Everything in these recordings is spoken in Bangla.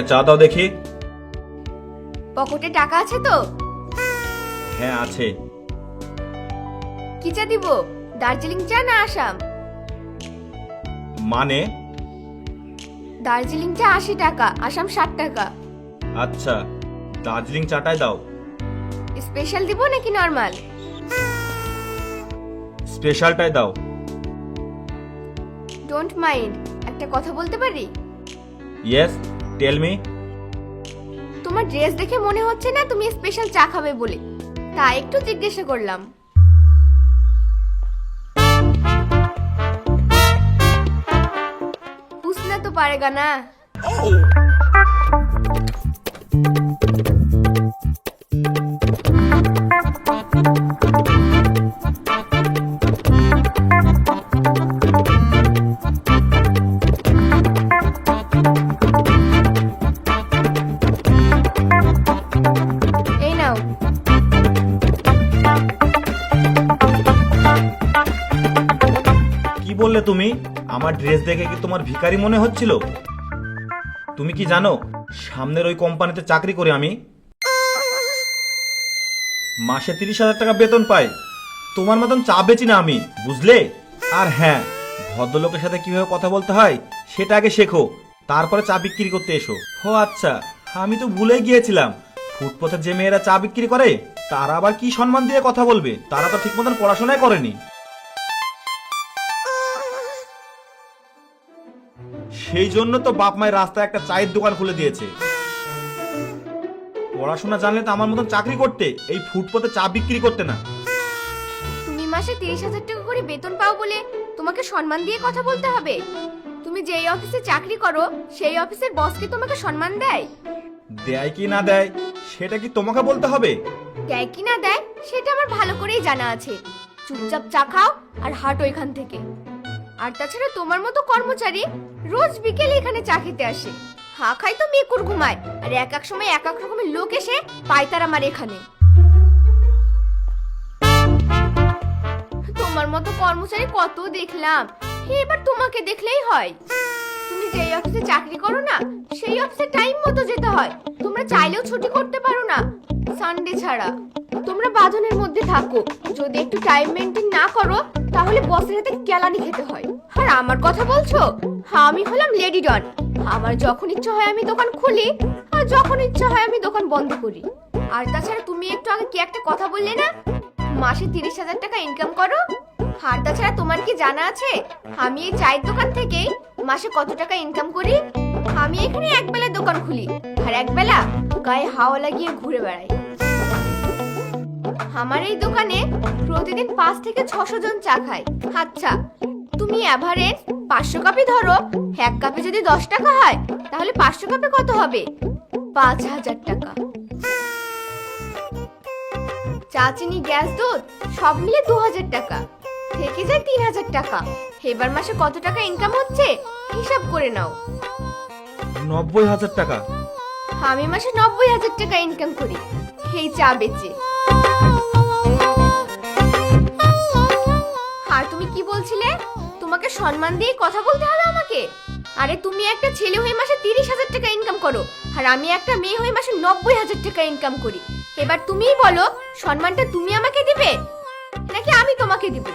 একটা চা দাও দেখি। পকেটে টাকা আছে তো? হ্যাঁ আছে। কি চা দিব, দার্জিলিং চা না আসাম? মানে? দার্জিলিং চা 80 টাকা, আসাম 60 টাকা। আচ্ছা, দার্জিলিং চাটাই দাও। স্পেশাল দিব নাকি নরমাল? স্পেশালটাই দাও। ডোন্ট মাইন্ড, একটা কথা বলতে পারি? Yes, tell me. তোমার ড্রেস দেখে মনে হচ্ছে না তুমি স্পেশাল চা খাবে বলে, তাই একটু জিজ্ঞাসা করলাম। पूछना तो पारेगा ना। এই নাও। কি বললে তুমি? আমার ড্রেস দেখে কি তোমার ভিখারি মনে হচ্ছিল? তুমি কি জানো সামনের ওই কোম্পানিতে চাকরি করি আমি? মাসে 30,000 টাকা বেতন পাই। তোমার মতন চা বেচি না আমি, বুঝলে? আর হ্যাঁ, ভদ্রলোকের সাথে কিভাবে কথা বলতে হয় সেটা আগে শেখো, তারপরে চা বিক্রি করতে এসো। ও আচ্ছা, আমি তো ভুলে গিয়েছিলাম, ফুটপথে যে মেয়েরা চা বিক্রি করে তারা আবার কি সম্মান দিয়ে কথা বলবে? তারা তো ঠিক মতন পড়াশোনাই করেনি। সেই জন্য তো বাপ মায়ের রাস্তায় একটা চায়ের দোকান খুলে দিয়েছে। পড়াশোনা জানলে তো আমার মতন চাকরি করতে, এই ফুটপথে চা বিক্রি করতে না। তুমি মাসে 30,000 টাকা করে বেতন পাও বলে তোমাকে সম্মান দিয়ে কথা বলতে হবে? তুমি যেই অফিসে চাকরি করো সেই অফিসের বস কি তোমাকে সম্মান দেয়? দেয় কি না দেয় সেটা কি তোমাকে বলতে হবে? দেয় কি না দেয় সেটা আমার ভালো করেই জানা আছে। চুপচাপ চা খাও আর হাঁটো এখান থেকে। আর তাছাড়া তোমার মতো কর্মচারী রোজ বিকেলে এখানে চা খেতে আসে। হা খাই তো মেকুর ঘুমায়, আর এক এক সময় এক এক রকমের লোক এসে পায়তারা মারে এখানে। তোমার মতো কর্মচারী কত দেখলাম, এবার তোমাকে দেখলেই হয়। তুমি যেই অফিসে চাকরি করো না সেই অফিসে টাইম মতো যেতে হয়। তোমরা চাইলেও ছুটি করতে পারো না, সানডে ছাড়া। তোমরা বাঁধনের মধ্যে থাকো, যদি একটু টাইম মেনটেন না করো তাহলে বসের হাতে কেলানি খেতে হয়। আর আমার কথা বলছো? হ্যাঁ, আমি হলাম লেডি ডন। আমার যখন ইচ্ছা হয় আমি দোকান খুলি, আর যখন ইচ্ছা হয় আমি দোকান বন্ধ করি। আর তাছাড়া তুমি একটু আগে কি একটা কথা বললে না, মাসে 30,000 টাকা ইনকাম করো? আর তাছাড়া তোমার কি জানা আছে আমি এই চায়ের দোকান থেকে মাসে কত টাকা ইনকাম করি? আমি এখানে একবেলা দোকান খুলি আর একবেলা গায়ে হাওয়া লাগিয়ে ঘুরে বেড়াই। আমার এই দোকানে প্রতিদিন 5 থেকে 600 জন চা খায়। আচ্ছা, তুমি এভারেজ 500 কাপই ধরো। এক কাপে যদি 10 টাকা হয় তাহলে 500 কাপে কত হবে? 5,000 টাকা। চা, চিনি, গ্যাস, দুধ সব মিলে 2,000 টাকা, থেকে যায় 3,000 টাকা। এবার মাসে কত টাকা ইনকাম হচ্ছে হিসাব করে নাও। 90,000 টাকা? আমি মাসে 90,000 টাকা ইনকাম করি এই চা বেচে। আর তুমি কি বলছিলে? তোমাকে সম্মান দিয়ে কথা বলতে হবে আমাকে? আরে তুমি একটা ছেলে হয়ে মাসে 30,000 টাকা ইনকাম করো, আর আমি একটা মেয়ে হয়ে মাসে 90,000 টাকা ইনকাম করি। এবার তুমিই বলো, সম্মানটা তুমি আমাকে দিবে নাকি আমি তোমাকে দিব?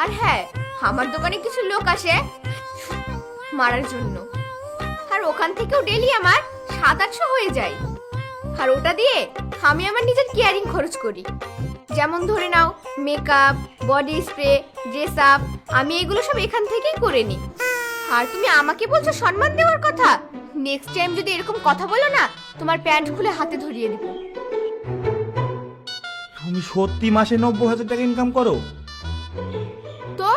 আর হ্যাঁ, আমার দোকানে কিছু লোক আসে মারার জন্য, আর ওখান থেকেও ডেলি আমার 700-800 হয়ে যায়। আর ওটা দিয়ে আমি আমার নিজের কেয়ারিং খরচ করি। যেমন ধরে নাও makeup, body spray, dress up, আমি এগুলো সব এখান থেকেই করে নিই। আর তুমি আমাকে বলছো সম্মান দেওয়ার কথা? নেক্সট টাইম যদি এরকম কথা বলো না, তোমার প্যান্ট খুলে হাতে ধরিয়ে দিব। তুমি সত্যি মাসে 90,000 টাকা ইনকাম করো? তো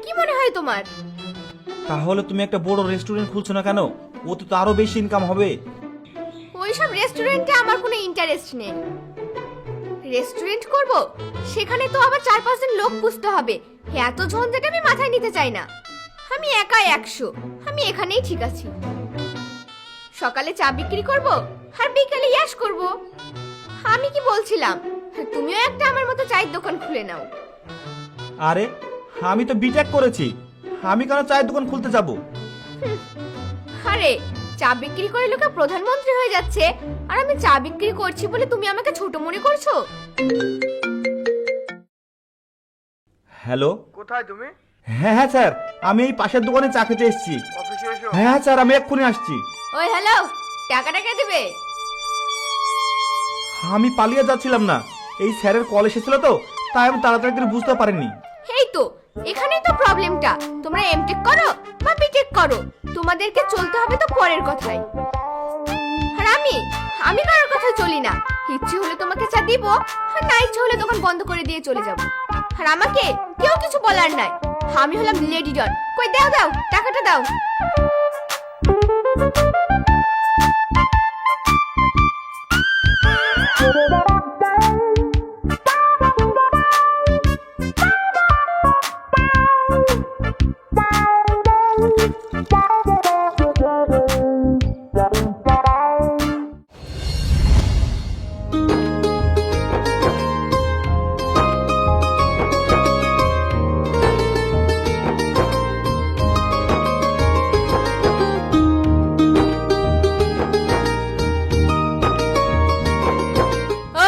কি মনে হয় তোমার? তাহলে তুমি একটা বড় রেস্টুরেন্ট খুলছো না কেন? ওতে তো আরো বেশি ইনকাম হবে। ওইসব রেস্টুরেন্টে আমার কোনো ইন্টারেস্ট নেই। রেস্টুরেন্ট করব, সেখানে তো আবার 4-5 জন লোক পুষতে হবে। এত ঝঞ্ঝাট আমি মাথায় নিতে চাই না। আমি একা 100, আমি এখানেই ঠিক আছি। সকালে চা বিক্রি করব আর বিকেলে ইয়াশ করব। আমি কি বলছিলাম, তুমিও একটা আমার মতো চায়ের দোকান খুলে নাও। আরে আমি তো বিটেক করেছি, আমি কেন চায়ের দোকান খুলতে যাব? আরে চা বিক্রি করে লোকে প্রধানমন্ত্রী হয়ে যাচ্ছে, আর আমি চা বিক্রি করছি বলে তুমি আমাকে ছোট মনে করছো? হ্যালো। কোথায় তুমি? হ্যাঁ হ্যাঁ স্যার, আমি এই পাশের দোকানে চা খেতে এসেছি। অফিসে এসো। হ্যাঁ হ্যাঁ স্যার, আমি এক্ষুনি আসছি। ওই হ্যালো, টাকাটা কে দেবে? আমি পালিয়ে যাচ্ছিলাম না, এই স্যারের কল এসেছিল তো, তাই আমি তাড়াতাড়ি করে বুঝতে পারিনি। এই তো, এখানেই তো প্রবলেমটা। তোমরা এমটেক করো বা বিটেক করো, তোমাদেরকে চলতে হবে তো পরের কথাই। আর আমি কারোর কথা চলি না। ইচ্ছে হলে তোমাকে চা দিব, আর না ইচ্ছে হলে দোকান বন্ধ করে দিয়ে চলে যাব। আর আমাকে কেউ কিছু বলার নাই। আমি হলাম লেডি ডন। কই দাও দাও, টাকাটা দাও।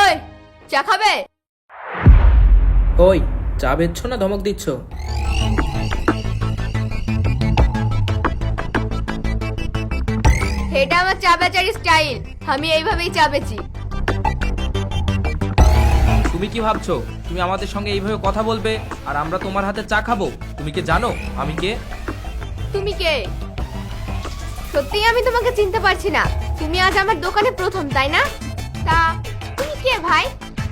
ওই, চা খাবে? ওই, চা বেচছো না ধমক দিচ্ছ? এটা আমার চা বেচার স্টাইল। আমি এইভাবেই চা বেচি। তুমি কি ভাবছো তুমি আমাদের সঙ্গে এইভাবে কথা বলবে আর আমরা তোমার হাতে চা খাবো? তুমি কি জানো আমি কে? তুমি কে? সত্যিই আমি তোমাকে চিনতে পারছি না। তুমি আজ আমার দোকানে প্রথম, তাই না? তা তুমি কে ভাই?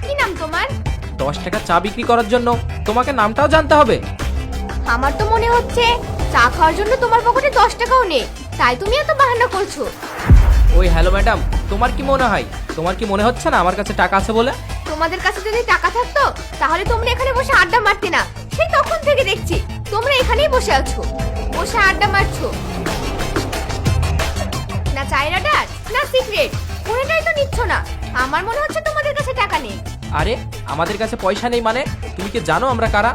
কি নাম তোমার? 10 টাকা চা বিক্রি করার জন্য তোমাকে নামটাও জানতে হবে? আমার তো মনে হচ্ছে চা খাওয়ার জন্য তোমার পকেটে 10 টাকাও নেই, তাই তুমি এত বাহানা করছো। ওই হ্যালো ম্যাডাম, তোমার কি মনে হয়? তোমার কি মনে হচ্ছে না আমার কাছে টাকা আছে বলে? তোমাদের কাছে যদি টাকা থাকতো তাহলে তোমরা এখানে বসে আড্ডা মারতে না। সেই তখন থেকে দেখছি তোমরা এখানেই বসে আছো, বসে আড্ডা মারছো। না চায়ের অর্ডার না সিগারেট, কোনোটাই তো নিচ্ছ না। আমার মনে হচ্ছে তোমাদের কাছে টাকা নেই। আরে আমাদের কাছে পয়সা নেই মানে? তুমি কি জানো আমরা কারা?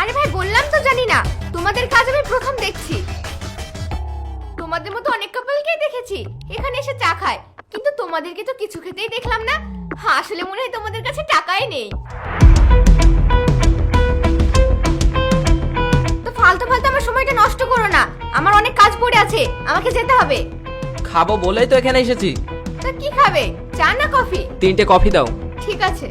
আরে ভাই, বললাম তো জানি না। তোমাদের কাজ আমি প্রথম দেখছি। তোমাদের মতো অনেক কাপলকেই দেখেছি এখানে এসে চা খায়, কিন্তু তোমাদেরকে তো কিছু খেতেই দেখলাম না। আসলে মনে হয় তোমাদের কাছে টাকাই নেই। তো ফালতু ফালতু আমার সময়টা নষ্ট করো না। আমার অনেক কাজ পড়ে আছে, আমাকে যেতে হবে। খাবো বলেই তো এখানে এসেছি। তা কি খাবে, চা না কফি? 3টে কফি দাও। ঠিক আছে।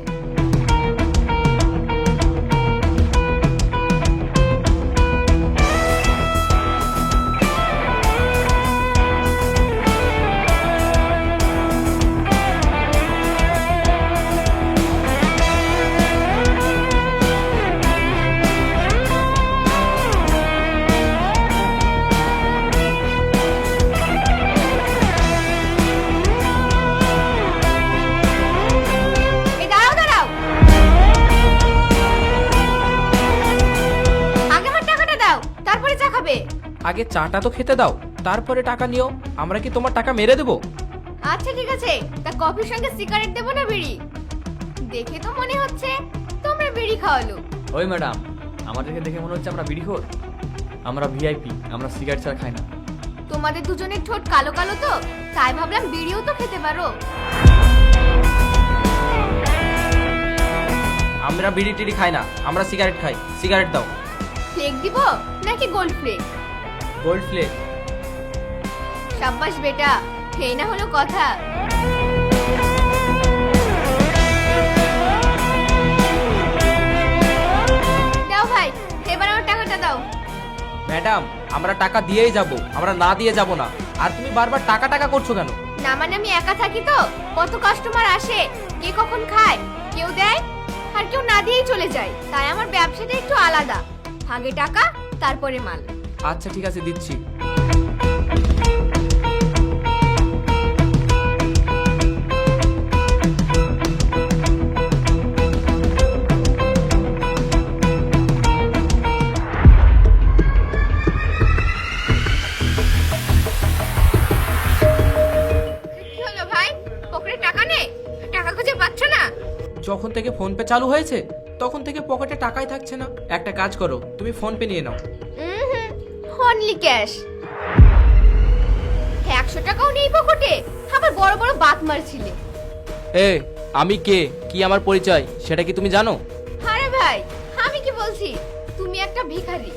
এই দাঁড়াও দাঁড়াও, আগে আমার টাকাটা দাও, তারপরে চা খাবে। আগে চাটা তো খেতে দাও, তারপরে টাকা নিও। আমরা কি তোমার টাকা মেরে দেবো? আচ্ছা ঠিক আছে, তা কফির সঙ্গে সিগারেট দেবো না বিড়ি? দেখে তো মনে হচ্ছে তোমরা বিড়ি খাওয়ালো। ওই ম্যাডাম, আমাদেরকে দেখে মনে হচ্ছে আমরা বিড়িখোর। আমরা ভিআইপি, আমরা সিগারেট ছাড়া খাই না। তোমাদের দুজনের ঠোঁট কালো কালো তো, তাই ভাবলাম বিড়িও তো খেতে পারো। আমরা বিড়ি টিড়ি খাই না, আমরা সিগারেট খাই। সিগারেট দাও। ফ্লেক দিব নাকি গোল্ড ফ্লেক? গোল্ড ফ্লেক। সাব্বাস বেটা, এই না হলো কথা। দাও ভাই, এবার আমার টাকাটা দাও। ম্যাডাম, আমরা টাকা দিয়েই যাব, আমরা না দিয়ে যাব না। আর তুমি বারবার টাকা টাকা করছো কেন? না মানে আমি একা থাকি তো, কত কাস্টমার আসে, কে কখন খায়, কেউ দেয় আর কেউ না দিয়েই চলে যায়। তাই আমার ব্যবসাটা একটু আলাদা, আগে টাকা তারপরে মাল। আচ্ছা ঠিক আছে, দিচ্ছি। কি হলো ভাই, পকেটে টাকা নেই? টাকা খুঁজে পাচ্ছ না? যখন থেকে ফোন পে চালু হয়েছে তখন থেকে পকেটে টাকাই থাকছে না। একটা কাজ করো, তুমি ফোন পে নিয়ে নাও। Only cash. 100 টাকাও নেই পকেটে, আবার বড় বড় বাত মারছিলে। এ আমি কে, কি আমার পরিচয় সেটা কি তুমি জানো? আরে ভাই, আমি কি বলছি, তুমি একটা ভিখারি।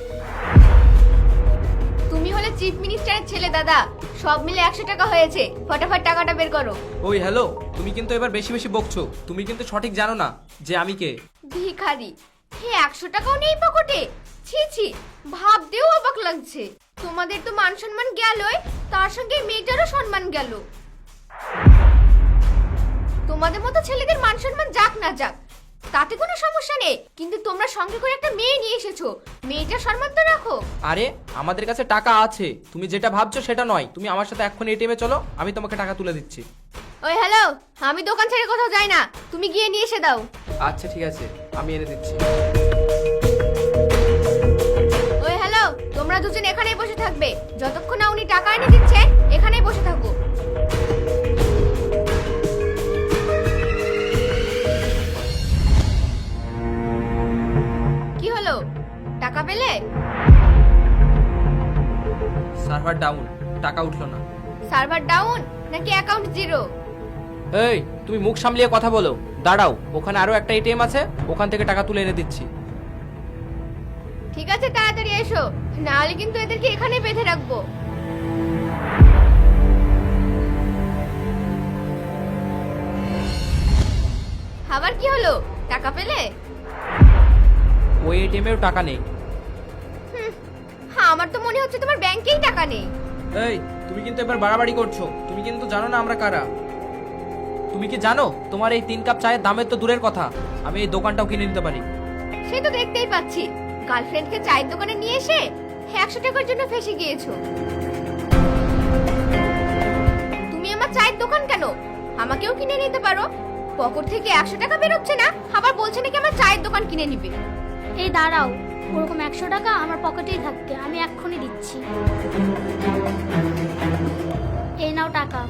তুমি হলে চিফ মিনিস্টারের ছেলে দাদা, সব মিলে 100 টাকা হয়েছে, ফটাফট টাকাটা বের করো। ওই হ্যালো, তুমি কিন্তু এবার বেশি বেশি বকছো। তুমি কিন্তু সঠিক জানো না যে আমি কে। ভিখারি, 100 টাকাও নেই পকেটে, ছি ছি, ভাবতেও অবাক লাগছে। তোমাদের তো মান সম্মান গেলই, তার সঙ্গে এই মেয়েটারও সম্মান গেল। তোমাদের মতো ছেলেদের মান সম্মান যাক না যাক, তাতে কোনো সমস্যা নেই, কিন্তু তোমরা সঙ্গে করে একটা মেয়ে নিয়ে এসেছো, মেয়েটার সম্মান তো রাখো। আরে আমাদের কাছে টাকা আছে, তুমি যেটা ভাবছো সেটা নয়। তুমি আমার সাথে এক্ষুনি এটিএমে চলো, আমি তোমাকে টাকা তুলে দিচ্ছি। ওই হ্যালো, আমি দোকান ছেড়ে কোথাও যাই না, তুমি গিয়ে নিয়ে এসে দাও। আচ্ছা ঠিক আছে, আমি এনে দিচ্ছি। ওই হ্যালো, তোমরা দুজন এখানেই বসে থাকবে, যতক্ষণ না উনি টাকা এনে দিচ্ছেন এখানেই বসে থাকো। কি হলো, টাকা পেলে? সার্ভার ডাউন, টাকা উঠলো না। সার্ভার ডাউন নাকি অ্যাকাউন্ট জিরো? এই তুমি মুখ সামলিয়ে কথা বলো। দাঁড়াও, ওখানে আরো একটা এটিএম আছে, ওখান থেকে টাকা তুলে এনে দিচ্ছি। ঠিক আছে, তাড়াতাড়ি এসো, না হলে কিন্তু এদেরকে এখানেই বেঁধে রাখবো। আবার কি হলো, টাকা পেলে? ওই এটিএমেও টাকা নেই। হ্যাঁ, আমার তো মনে হচ্ছে তোমার ব্যাংকেই টাকা নেই। এই তুমি কিন্তু এবার বাড়াবাড়ি করছো। তুমি কিন্তু জানো না আমরা কারা। তুমি কি জানো তোমার এই 3 কাপ চায়ের দামের তো দূরের কথা, আমি এই দোকানটাও কিনে নিতে পারি। সে তো দেখতেই পাচ্ছি, গার্লফ্রেন্ডকে চায়ের দোকানে নিয়ে এসে 100 টাকার জন্য ফেসে গিয়েছো। তুমি আমার চায়ের দোকান কেন, আমাকেও কিনে নিতে পারো। পকেট থেকে 100 টাকা বেরোচ্ছে না, আবার বলছে নাকি আমার চায়ের দোকান কিনে নিবে। এই দাঁড়াও, ওরকম 100 টাকা আমার পকেটেই থাকতে, আমি এক্ষুনি দিচ্ছি। এই নাও টাকা।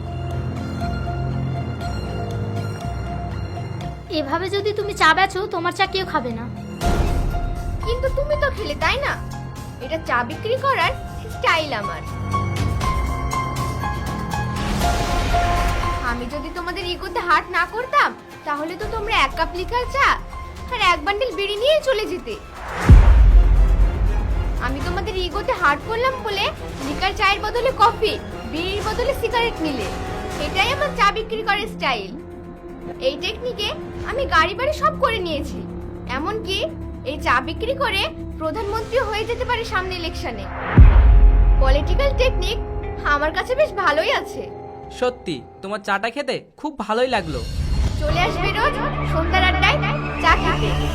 এভাবে যদি তুমি চা বেচো, তোমার চা কেউ খাবে না। কিন্তু তুমি তো খেলে, তাই না? এটা চা বিক্রি করার স্টাইল আমার। আমি যদি তোমাদের ইগোতে হার্ট না করতাম, তাহলে তো তোমরা 1 কাপ লিকার চা আর 1 বান্ডিল বিড়ি নিয়ে চলে যেতে। আমি তোমাদের ইগোতে হার্ট করলাম বলে লিকার চায়ের বদলে কফি, বিড়ির বদলে সিগারেট নিলে। এটাই আমার চা বিক্রি করার স্টাইল। এই টেকনিকে আমি গাড়ি বাড়ি সব করে নিয়েছি, এমনকি এই চা বিক্রি করে প্রধানমন্ত্রী হয়ে যেতে পারে সামনে ইলেকশনে। পলিটিক্যাল টেকনিক আমার কাছে বেশ ভালোই আছে। সত্যি তোমার চাটা খেতে খুব ভালোই লাগলো। চলে আসবে রোজ সন্ধ্যার আড্ডায় চা খেতে।